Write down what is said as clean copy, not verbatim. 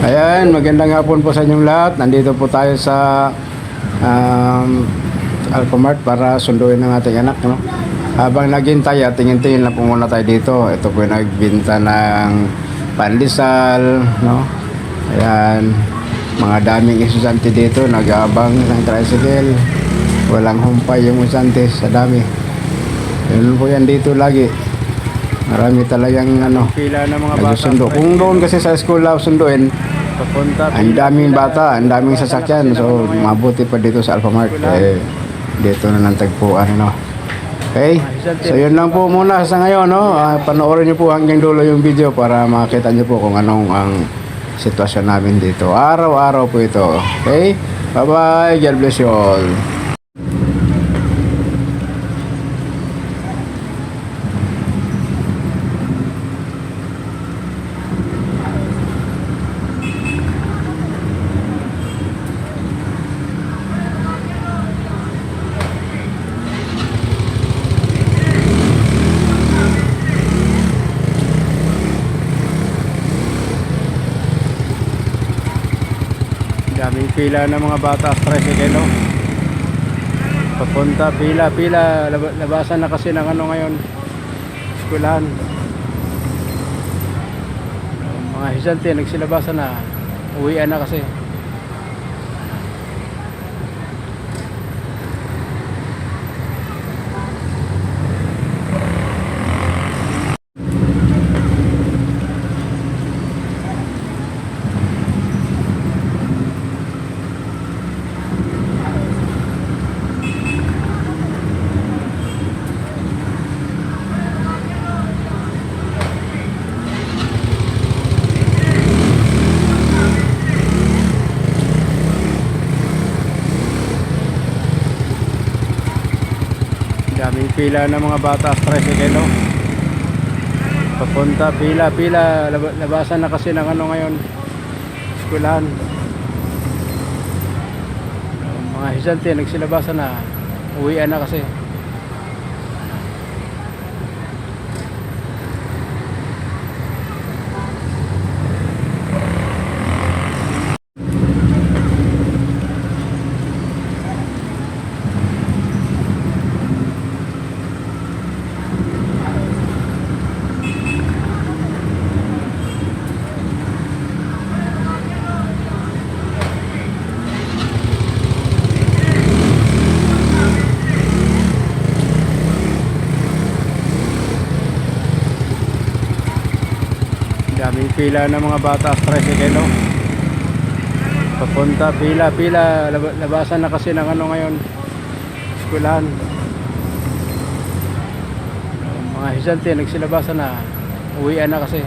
Ayan, magandang hapon po sa inyong lahat. Nandito po tayo sa Alphamart para sunduin ng ating anak, no? Habang naghintay at tingin-tingin na po muna tayo dito. Ito po yung nagbinta ng pandesal, no? Ayan, mga daming estudyante dito, nag-aabang ng tricycle. Walang humpay yung estudyante, sa dami. Yun po yan dito lagi. Marami talagang Pila ng mga bata. nagsusundo. Kung doon kasi sa school na sunduin, Papunta. ang daming bata, ang daming sasakyan. So, mabuti pa dito sa Alphamart. Eh, dito na ng tagpuan, no? Okay? So, yun lang po muna sa ngayon, no? Panoorin niyo po hanggang dulo yung video para makita niyo po kung anong ang sitwasyon namin dito. Araw-araw po ito. Okay? Bye-bye. God bless you all. Daming pila ng mga bata sa tricycle, no? Papunta, pila. Labasan na kasi ng ngayon. Eskwelahan. Mga estudyante nagsilabasan na. Uwian na kasi. Daming pila ng mga bata sa tricycle, no? Papunta, pila. Labasan na kasi ng ngayon. Eskwelahan. Mga estudyante nagsilabasan na. Uwian na kasi. Daming pila ng mga bata sa tricycle, no? Papunta, pila. Labasan na kasi ng ngayon. Eskwelahan. Mga estudyante nagsilabasan na. Uwian na kasi.